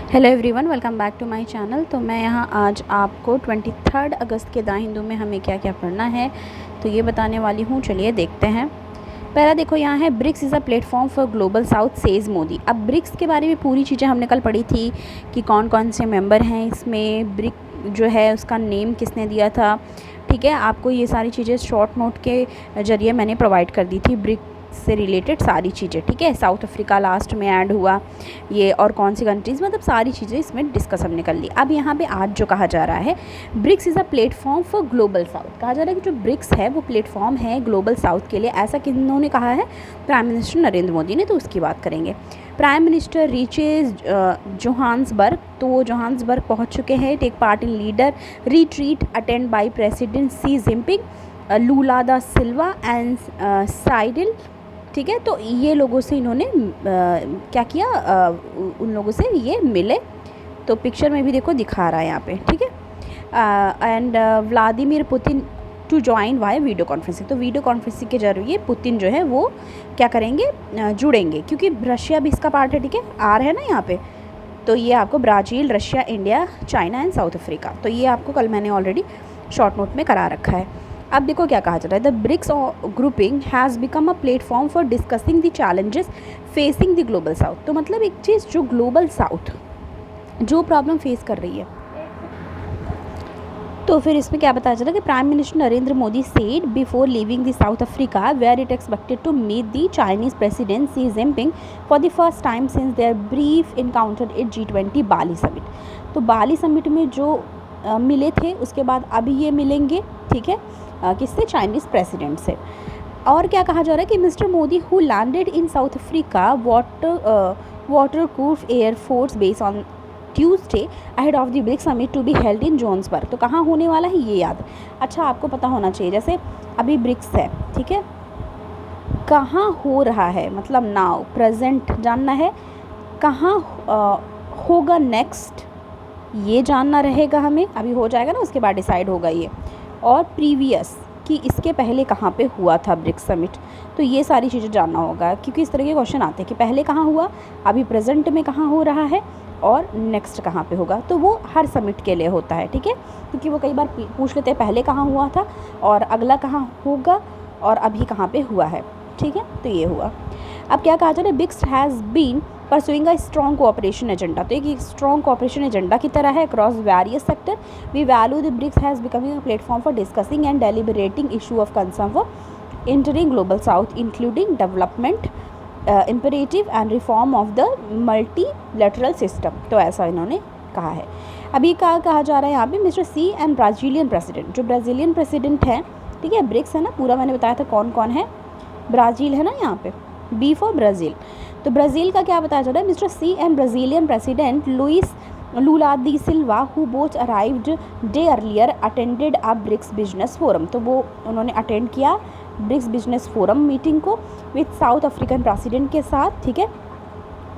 Hello everyone, welcome back to my channel. तो मैं यहाँ आज आपको 23 अगस्त के द हिंदू में हमें क्या क्या पढ़ना है तो ये बताने वाली हूँ। चलिए देखते हैं। पहला देखो, यहाँ है BRICS is a platform for global south says Modi. अब ब्रिक्स के बारे में पूरी चीज़ें हमने कल पढ़ी थी कि कौन कौन से मेंबर हैं इसमें, ब्रिक जो है उसका नेम किसने दिया था। ठीक है, आपको ये सारी चीज़ें शॉर्ट नोट के ज़रिए मैंने प्रोवाइड कर दी थी, ब्रिक से रिलेटेड सारी चीज़ें। ठीक है, साउथ अफ्रीका लास्ट में ऐड हुआ ये, और कौन सी कंट्रीज़, मतलब सारी चीज़ें इसमें डिस्कस हमने कर ली। अब यहाँ पे आज जो कहा जा रहा है, BRICS is a platform for global south. कहा जा रहा है कि जो ब्रिक्स है वो प्लेटफॉर्म है ग्लोबल साउथ के लिए। ऐसा किन्होंने कहा है? प्राइम मिनिस्टर नरेंद्र मोदी ने। तो उसकी बात करेंगे। प्राइम मिनिस्टर रीचेज जोहान्सबर्ग, तो वो जोहान्सबर्ग पहुँच चुके हैं। Take part in leader retreat attend by president Xi Jinping, Lula da Silva and साइडिल। ठीक है, तो ये लोगों से इन्होंने क्या किया, उन लोगों से ये मिले। तो पिक्चर में भी देखो दिखा रहा है यहाँ पे। ठीक है, and Vladimir Putin to join via video conferencing. तो वीडियो कॉन्फ्रेंसिंग के जरिए पुतिन जो है वो क्या करेंगे, जुड़ेंगे, क्योंकि रशिया भी इसका पार्ट है। ठीक है, आर है ना यहाँ पे। तो ये आपको Brazil, Russia, India, China and south Africa. तो ये आपको कल मैंने ऑलरेडी शॉर्ट नोट में करा रखा है। अब देखो क्या कहा जा रहा है, the BRICS grouping has become a platform for discussing the challenges facing the global south. तो मतलब एक चीज़, जो ग्लोबल साउथ जो प्रॉब्लम फेस कर रही है, तो फिर इसमें क्या बताया जा रहा है कि prime minister Narendra Modi said before leaving the South Africa where it expected to meet the Chinese president Xi Jinping for the first time since their brief encounter at G20 Bali summit. तो बाली समिट में जो मिले थे, उसके बाद अभी ये मिलेंगे। ठीक है, किससे? चाइनीज़ प्रेसिडेंट से। और क्या कहा जा रहा है कि mister Modi who landed in South Africa waterproof air force base on Tuesday ahead of the BRICS summit to be held in Johannesburg. तो कहाँ होने वाला है ये याद। अच्छा, आपको पता होना चाहिए, जैसे अभी ब्रिक्स है, ठीक है, कहाँ हो रहा है, मतलब नाउ प्रेजेंट जानना है, कहाँ होगा नेक्स्ट ये जानना रहेगा हमें। अभी हो जाएगा ना, उसके बाद डिसाइड होगा ये। और प्रीवियस कि इसके पहले कहाँ पे हुआ था ब्रिक्स समिट, तो ये सारी चीज़ें जानना होगा, क्योंकि इस तरह के क्वेश्चन आते हैं कि पहले कहाँ हुआ, अभी प्रेजेंट में कहाँ हो रहा है, और नेक्स्ट कहाँ पे होगा। तो वो हर समिट के लिए होता है। ठीक है, क्योंकि वो कई बार पूछ लेते हैं पहले कहाँ हुआ था और अगला कहाँ होगा और अभी कहाँ पे हुआ है। ठीक है, तो ये हुआ। अब क्या कहा जा रहा है, BRICS has been pursuing a strong cooperation agenda. तो एक स्ट्रॉन्ग कोऑपरेशन एजेंडा की तरह है across various sector. We value the BRICS has becoming a platform for discussing and deliberating issue of concern for entering Global South including development imperative and reform of the multilateral system. तो ऐसा इन्होंने कहा है। अभी क्या कहा जा रहा है यहाँ पे, mister Xi and Brazilian president, जो ब्राज़ीलियन प्रेसिडेंट है। ठीक है, ब्रिक्स है ना, पूरा मैंने बताया था कौन कौन है। ब्राज़ील है ना यहाँ पे, बी फॉर ब्राज़ील। तो ब्राज़ील का क्या बताया जा रहा है, mister Xi and Brazilian president Luis Lula da Silva who both arrived day earlier attended a BRICS business forum. तो वो उन्होंने अटेंड किया ब्रिक्स बिजनेस फोरम मीटिंग को विथ साउथ अफ्रीकन प्रेसिडेंट के साथ। ठीक है,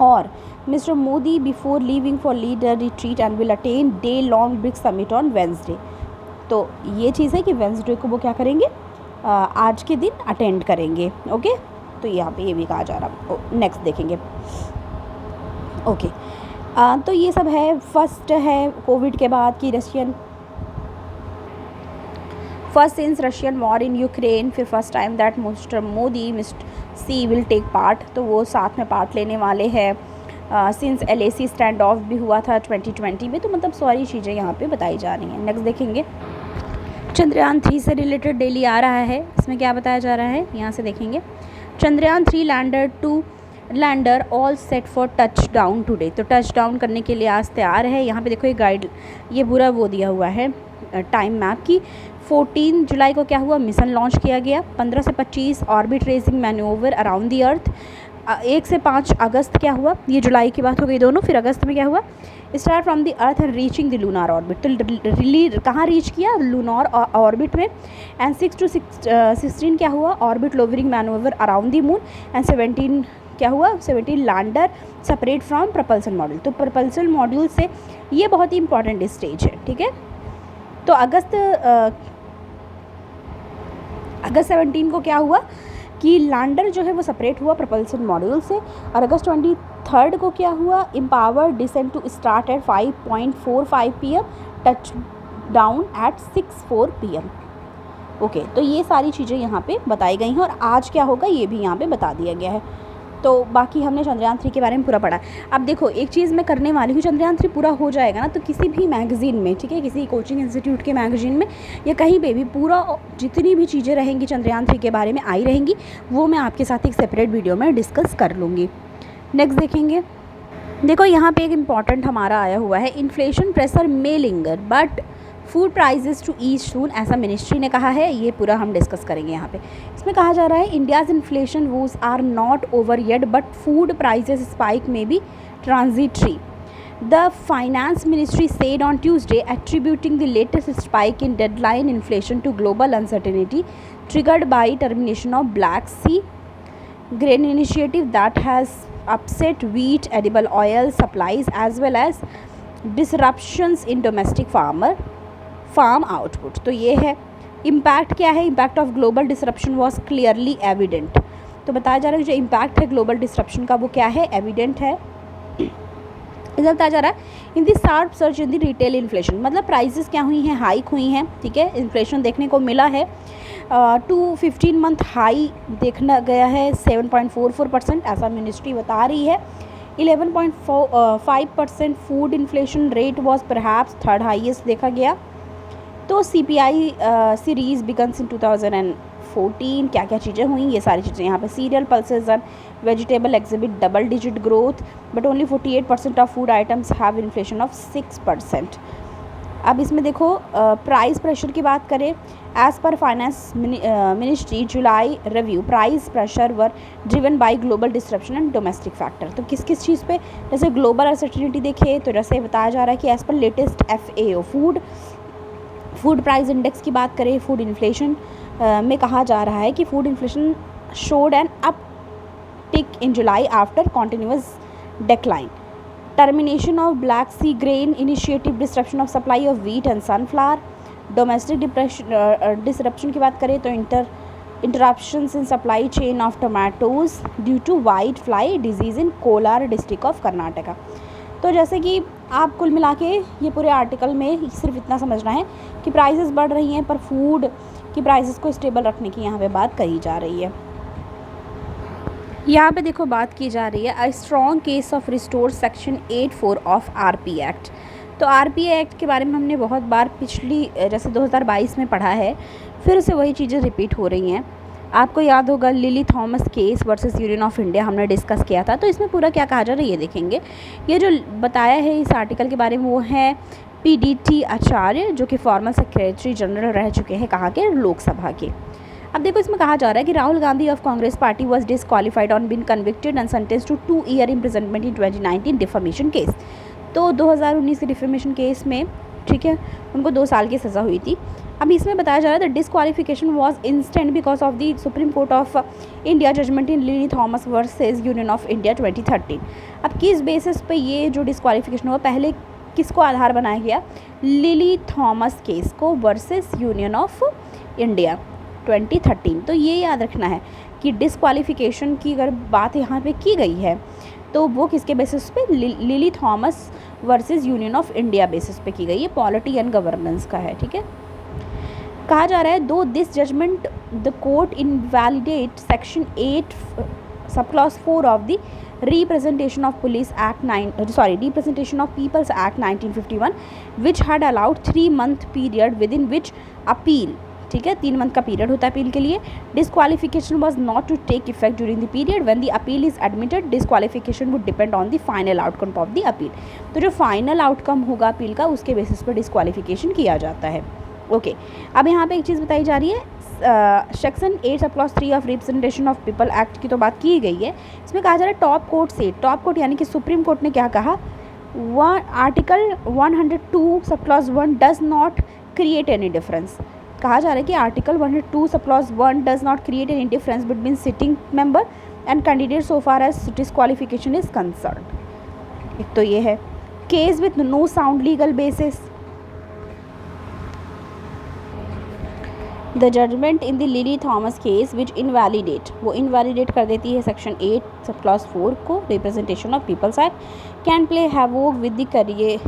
और mister Modi before leaving for leader retreat and will attend day long BRICS summit on Wednesday. तो ये चीज़ है कि वेंसडे को वो क्या करेंगे, आज के दिन अटेंड करेंगे। ओके, तो यहाँ पे ये भी कहा जा रहा। नेक्स्ट देखेंगे। ओके, तो ये सब है। फर्स्ट है कोविड के बाद की first since Russian war in Ukraine. फिर first time that mister Modi mister Xi will take part, तो वो साथ में पार्ट लेने वाले हैं। सिंस LAC स्टैंड ऑफ भी हुआ था 2020 में। तो मतलब सारी चीज़ें यहाँ पे बताई जा रही हैं। नेक्स्ट देखेंगे, चंद्रयान 3 से रिलेटेड डेली आ रहा है। इसमें क्या बताया जा रहा है, यहाँ से देखेंगे। Chandrayaan 3 lander all set for touch down today. तो टच डाउन करने के लिए आज तैयार है। यहाँ पे देखो ये गाइड, ये पूरा वो दिया हुआ है टाइम मैप की। 14 जुलाई को क्या हुआ, मिशन लॉन्च किया गया। 15 से 25 orbit racing manoeuvre around the earth. 1 से 5 अगस्त क्या हुआ, ये जुलाई की बात हो गई दोनों। फिर अगस्त में क्या हुआ, start from the earth and reaching the lunar orbit. तो कहाँ रीच किया, लूनार ऑर्बिट में। एंड 6 to 16 क्या हुआ, orbit lowering manoeuvre around the moon. And 17 क्या हुआ, 17 lander separate from propulsion module. तो प्रपल्सन मॉड्यूल से ये बहुत ही इंपॉर्टेंट स्टेज है। ठीक है, तो अगस्त 17 को क्या हुआ, कि लैंडर जो है वो सेपरेट हुआ प्रपल्सन मॉड्यूल से, और अगस्त 23 को क्या हुआ, empower descent to start at 5:45 PM, touch down at 6:04 PM। Okay, तो ये सारी चीज़ें यहाँ पे बताई गई हैं, और आज क्या होगा ये भी यहाँ पे बता दिया गया है। तो बाकी हमने चंद्रयान 3 के बारे में पूरा पढ़ा। अब देखो एक चीज़ मैं करने वाली हूँ, चंद्रयान 3 पूरा हो जाएगा ना, तो किसी भी मैगज़ीन में, ठीक है, किसी कोचिंग इंस्टीट्यूट के मैगज़ीन में या कहीं पे भी पूरा जितनी भी चीज़ें रहेंगी चंद्रयान 3 के बारे में आई रहेंगी, वो मैं आपके साथ एक सेपरेट वीडियो में डिस्कस कर लूँगी। नेक्स्ट देखेंगे, देखो यहाँ पे एक इम्पॉर्टेंट हमारा आया हुआ है, inflation pressure may linger but food prices to ease soon, ऐसा मिनिस्ट्री ने कहा है। ये पूरा हम डिस्कस करेंगे यहाँ पे। इसमें कहा जा रहा है India's inflation woes are not over yet but food prices spike may be transitory, the finance ministry said on Tuesday, attributing the latest spike in deadline inflation to global uncertainty triggered by termination of Black Sea grain initiative that has upset wheat, edible oil supplies as well as disruptions in domestic farm output। तो ये है impact. क्या है impact of global disruption was clearly evident. तो बताया जा रहा है कि जो इम्पैक्ट है ग्लोबल डिसरप्शन का वो क्या है, एविडेंट है। इधर बताया जा रहा है in the sharp surge in the retail inflation, मतलब प्राइसेस क्या हुई हैं, हाइक हुई हैं, ठीक है, इन्फ्लेशन देखने को मिला है। 15 मंथ हाई देखना गया है 7.44%, ऐसा मिनिस्ट्री बता रही है। 11.5% food inflation rate was perhaps third highest देखा गया। तो CPI सीरीज़ बिगन्स इन 2014, क्या क्या चीज़ें हुई, ये सारी चीज़ें यहाँ पे। Serial pulses and vegetable exhibit double digit growth but only 48% of food items have inflation of 6%। अब इसमें देखो प्राइस प्रेशर की बात करें, as per finance ministry July review price pressure were driven by global disruption and domestic factor. तो किस किस चीज़ पे, जैसे ग्लोबल अनसर्टेनिटी देखे तो जैसे बताया जा रहा है कि as per latest FAO food price index की बात करें, फूड इन्फ्लेशन में कहा जा रहा है कि food inflation showed an uptick in July after continuous decline, termination of Black Sea grain initiative, disruption of supply of wheat and sunflower, domestic disruption की बात करें तो interruptions in supply chain of tomatoes due to white fly disease in Kolar district of Karnataka. तो जैसे कि आप कुल मिला के ये पूरे आर्टिकल में सिर्फ इतना समझना है कि प्राइसेस बढ़ रही हैं पर फूड की प्राइसेस को स्टेबल रखने की यहाँ पे बात कही जा रही है। यहाँ पे देखो बात की जा रही है a strong case of restore section 84 of RP act. तो RP एक्ट के बारे में हमने बहुत बार पिछली जैसे 2022 में पढ़ा है, फिर से वही चीज़ें रिपीट हो रही हैं। आपको याद होगा lily Thomas case versus Union of India हमने डिस्कस किया था। तो इसमें पूरा क्या कहा जा रहा है ये देखेंगे। ये जो बताया है इस आर्टिकल के बारे में वो है PDT आचार्य, जो कि फॉर्मर सेक्रेटरी जनरल रह चुके हैं कहाँ के, लोकसभा के। अब देखो इसमें कहा जा रहा है कि Rahul Gandhi of Congress party was disqualified on been convicted and sentence to 2 year imprisonment in 2019 defamation case. तो 2019 के डिफेमेशन केस में, ठीक है, उनको 2 साल की सज़ा हुई थी। अब इसमें बताया जा रहा है the disqualification was instant because of the Supreme Court of India judgment in Lily Thomas versus Union of India 2013। अब किस बेसिस पे ये जो डिसक्वालिफिकेशन हुआ, पहले किसको आधार बनाया गया, लिली थॉमस केस को वर्सेस यूनियन ऑफ इंडिया 2013। तो ये याद रखना है कि डिसक्वालिफिकेशन की अगर बात यहाँ पे की गई है तो वो किसके बेसिस पे, lily Thomas versus Union of India basis पे की गई है, पॉलिटी एंड गवर्नेंस का है, ठीक है। कहा जा रहा है though this judgment the court invalidate section 8 sub clause 4 of the representation of peoples act 1951 which had allowed 3 month period within which appeal, ठीक है, 3 month का पीरियड होता है अपील के लिए। Disqualification was not to take effect during the period when the appeal is admitted, disqualification would depend on the final outcome of the appeal. तो जो final outcome होगा अपील का उसके बेसिस पर डिसक्वालिफिकेशन किया जाता है। ओके, अब यहाँ पे एक चीज़ बताई जा रही है, section 8 sub clause 3 of representation of people act की तो बात की गई है। इसमें कहा जा रहा है टॉप कोर्ट से, टॉप कोर्ट यानी कि सुप्रीम कोर्ट ने क्या कहा, article 102 sub clause 1 does not create any difference. कहा जा रहा है कि article 102 sub clause 1 does not create any difference between sitting member and candidate so far as disqualification is concern. एक तो ये है case with no sound legal basis. The judgment in the Lily Thomas case which invalidate, वो invalidate कर देती है section 8 sub clause 4 को, representation of peoples act can play havoc with the career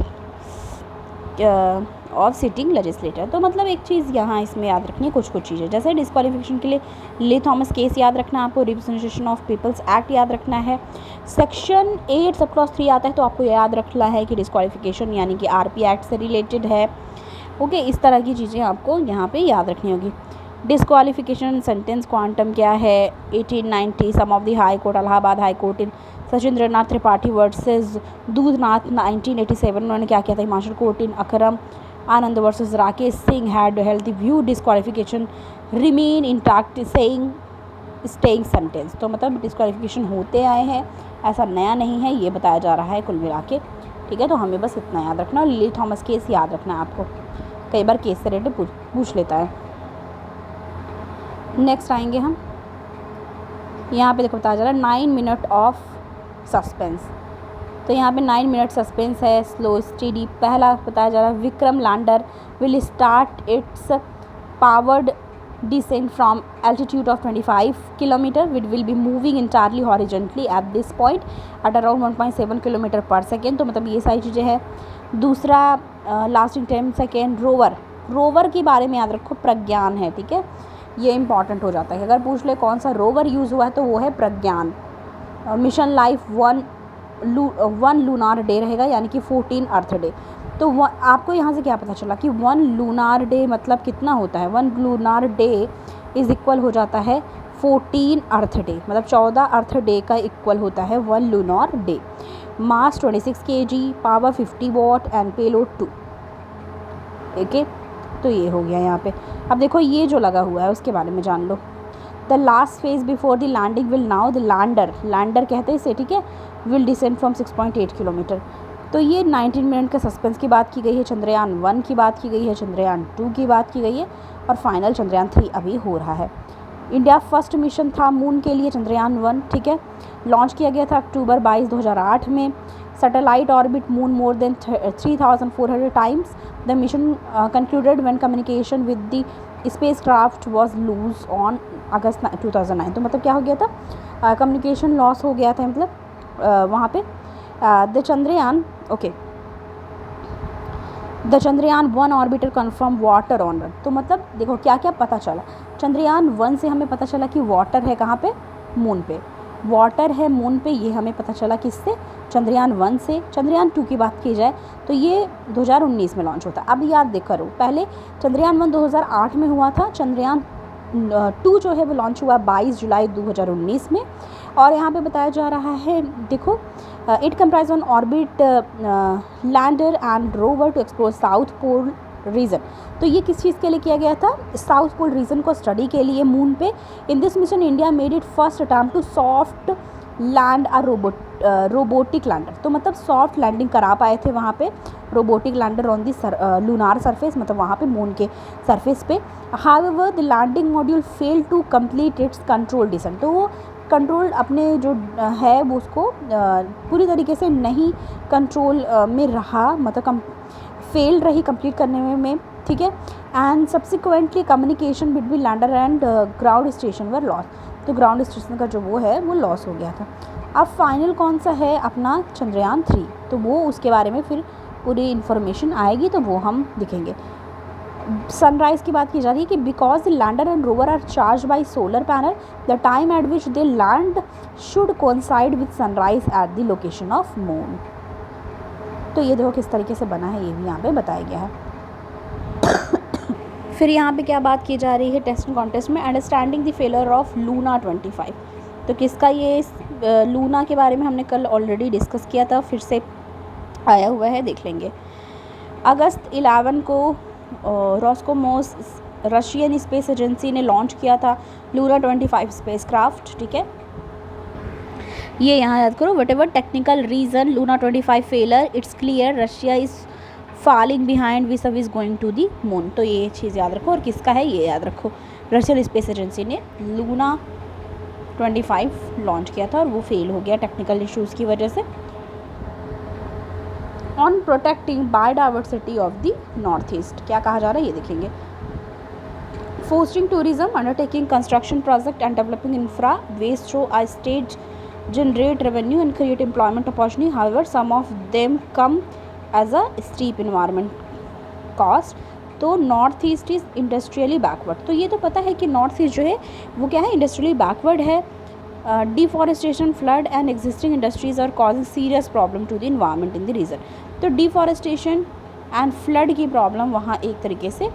of sitting legislator. तो मतलब एक चीज़ यहाँ इसमें याद रखनी है, कुछ चीज़ें, जैसे डिस्क्वालिफिकेशन के लिए लिली थॉमस केस याद रखना है आपको, रिप्रेजेंटेशन ऑफ पीपल्स एक्ट याद रखना है, सेक्शन 8 सब क्लॉज 3 आता है तो आपको याद रखना है कि डिस्क्वालिफिकेशन यानी कि आरपी एक्ट से रिलेटेड है। ओके, इस तरह की चीज़ें आपको यहाँ पे याद रखनी होगी। डिस्क्वालिफिकेशन सेंटेंस क्वांटम क्या है, 1890 some of the high court, Allahabad high court in Sachindra Nath Tripathi versus Dudhnath 1987, उन्होंने क्या किया था, Himachal court in Akram Anand versus Rakesh Singh had held view disqualification remain intact saying staying sentence. तो मतलब डिस्क्वालिफिकेशन होते आए हैं, ऐसा नया नहीं है, ये बताया जा रहा है कुल मिला के, ठीक है। तो हमें बस इतना याद रखना और लिली थॉमस केस याद रखना है आपको, कई बार केस से रिलेटेड पूछ लेता है। नेक्स्ट आएंगे हम, यहाँ पे देखो बताया जा रहा है 9 मिनट ऑफ सस्पेंस। तो यहाँ पे 9 मिनट सस्पेंस है, स्लो स्टेडी। पहला बताया जा रहा है Vikram lander will start it's powered descent from altitude of 25 kilometer, which will be moving entirely horizontally at this point at around 1.7 kilometre पर सेकेंड। तो मतलब ये सारी चीज़ें हैं। दूसरा लास्टिंग 10 सेकेंड रोवर के बारे में याद रखो, प्रज्ञान है, ठीक है, ये इंपॉर्टेंट हो जाता है। अगर पूछ ले कौन सा रोवर यूज़ हुआ है तो वो है प्रज्ञान। मिशन लाइफ 1 लूनार डे रहेगा, यानी कि 14 अर्थ डे। तो आपको यहाँ से क्या पता चला कि 1 लूनार डे मतलब कितना होता है, 1 लूनार डे इज़ इक्वल हो जाता है 14 अर्थ डे, मतलब 14 अर्थ डे का इक्वल होता है 1 lunar day. Mass 26 kg, power 50 what and payload 2। Okay, तो ये हो गया यहाँ पे। अब देखो ये जो लगा हुआ है उसके बारे में जान लो। The last phase before the landing will now the lander कहते हैं इसे, ठीक है, विल डिसेंड फ्रॉम 6.8 किलोमीटर। तो ये 19 मिनट का सस्पेंस की बात की गई है, चंद्रयान 1 की बात की गई है, चंद्रयान 2 की बात की गई है और फाइनल चंद्रयान 3 अभी हो रहा है। इंडिया फर्स्ट मिशन था मून के लिए चंद्रयान 1, ठीक है, लॉन्च किया गया था अक्टूबर 22, 2008 में। Satellite orbit moon more than 3400 times. The mission concluded when communication with the spacecraft was lose on August 2009। तो मतलब क्या हो गया था, कम्युनिकेशन लॉस हो गया था, मतलब वहाँ पे the Chandrayaan 1 orbiter confirm water on run. तो मतलब देखो क्या क्या पता चला, चंद्रयान 1 से हमें पता चला कि वाटर है कहाँ पे, मून पे, वाटर है मून पे, ये हमें पता चला किससे, चंद्रयान 1 से। चंद्रयान 2 की बात की जाए तो ये 2019 में लॉन्च होता है। अब याद देख करो, पहले चंद्रयान 1 2008 में हुआ था, चंद्रयान 2 जो है वो लॉन्च हुआ 22 जुलाई 2019 में। और यहाँ पे बताया जा रहा है, देखो it comprise on orbit lander and rover to explore south pole region. तो ये किस चीज़ के लिए किया गया था, साउथ पोल रीजन को स्टडी के लिए मून पे। In this mission India made it first attempt to soft land a robotic lander. तो मतलब सॉफ्ट लैंडिंग करा पाए थे वहाँ पे robotic lander on the lunar surface, मतलब वहाँ पे मून के सरफेस पे। However the landing module fail to complete its control descent. तो वो कंट्रोल अपने जो है वो उसको पूरी तरीके से नहीं कंट्रोल में रहा, मतलब फेल रही कंप्लीट करने में, ठीक है। And subsequently communication between lander and ground station were loss. तो ग्राउंड स्टेशन का जो वो है वो लॉस हो गया था। अब फाइनल कौन सा है अपना, चंद्रयान 3। तो वो उसके बारे में फिर पूरी इन्फॉर्मेशन आएगी तो वो हम दिखेंगे। सनराइज़ की बात की जा रही है कि because the lander and rover are charge by solar panel, the time at which they land should coincide with sunrise at the location of moon. तो ये देखो किस तरीके से बना है, ये भी यहाँ पे बताया गया है। फिर यहाँ पे क्या बात की जा रही है टेस्ट एंड कॉन्टेस्ट में, understanding the failure of Luna 25। तो किसका ये लूना के बारे में हमने कल ऑलरेडी डिस्कस किया था, फिर से आया हुआ है, देख लेंगे। अगस्त 11 को रॉस्कोमोस रशियन स्पेस एजेंसी ने लॉन्च किया था लूना 25 स्पेसक्राफ्ट, ठीक है। ये यहाँ याद करो, whatever technical reason Luna 25 failure, it's clear Russia is falling behind this is going to the moon. तो ये चीज़ याद रखो, और किसका है ये याद रखो, रशियन स्पेस एजेंसी ने लूना 25 लॉन्च किया था और वो फेल हो गया टेक्निकल इश्यूज़ की वजह से। On protecting biodiversity of the north east, क्या कहा जा रहा है ये देखेंगे। Fostering tourism, undertaking construction project and developing infra ways through a stage generate revenue and create employment opportunity. However, some of them come as a steep environment cost. तो north east is industrially backward. तो ये तो पता है कि north east जो है वो क्या है, इंडस्ट्रियली बैकवर्ड है। Deforestation, flood and existing industries are causing serious problem to the environment in the region. तो डिफॉरेस्टेशन एंड फ्लड की प्रॉब्लम वहाँ एक तरीके से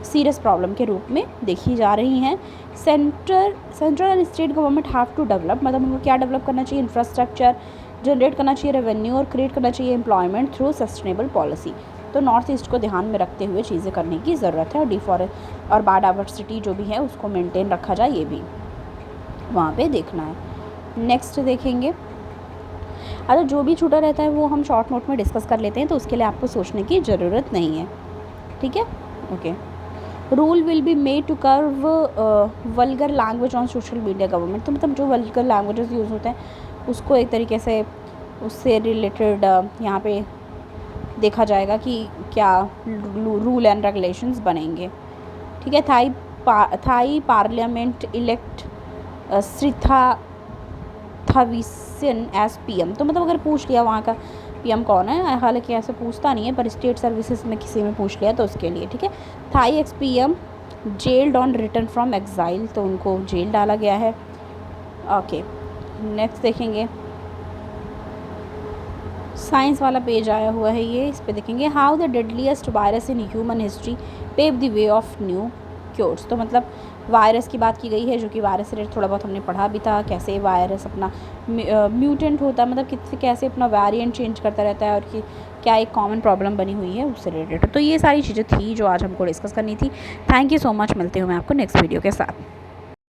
सीरियस प्रॉब्लम के रूप में देखी जा रही हैं। Central and state government have to develop, मतलब उनको क्या डेवलप करना चाहिए, इंफ्रास्ट्रक्चर जनरेट करना चाहिए, रेवेन्यू और क्रिएट करना चाहिए एम्प्लॉयमेंट थ्रू सस्टेनेबल पॉलिसी। तो नॉर्थ ईस्ट को ध्यान में रखते हुए चीज़ें करने की ज़रूरत है, और डिफॉरेस्ट और बायोडाइवर्सिटी जो भी है उसको मेंटेन रखा जाए, ये भी वहाँ पे देखना है। नेक्स्ट देखेंगे, अच्छा जो भी छूटा रहता है वो हम शॉर्ट नोट में डिस्कस कर लेते हैं, तो उसके लिए आपको सोचने की ज़रूरत नहीं है, ठीक है, okay. Rule will be made to curb vulgar language on social media government. तो मतलब जो वल्गर लैंग्वेजेस यूज़ होते हैं उसको एक तरीके से उससे रिलेटेड यहाँ पे देखा जाएगा कि क्या रूल एंड रेगुलेशंस बनेंगे, ठीक है। Thai parliament elect Srettha Thavisin as PM. तो मतलब अगर पूछ लिया वहाँ का पीएम कौन है, हालांकि ऐसे पूछता नहीं है, पर स्टेट सर्विसेज में किसी में पूछ लिया तो उसके लिए, ठीक है। Thai ex PM jailed on return from exile, तो उनको जेल डाला गया है, ओके। नेक्स्ट देखेंगे, साइंस वाला पेज आया हुआ है ये, इस पे देखेंगे how the deadliest virus in human history pave the way of new cures. तो मतलब वायरस की बात की गई है, जो कि वायरस से थोड़ा बहुत हमने पढ़ा भी था, कैसे वायरस अपना म्यूटेंट होता है, मतलब कैसे अपना वेरिएंट चेंज करता रहता है, और कि क्या एक कॉमन प्रॉब्लम बनी हुई है उससे रिलेटेड। तो ये सारी चीज़ें थी जो आज हमको डिस्कस करनी थी। थैंक यू सो मच, मिलते हूँ मैं आपको नेक्स्ट वीडियो के साथ।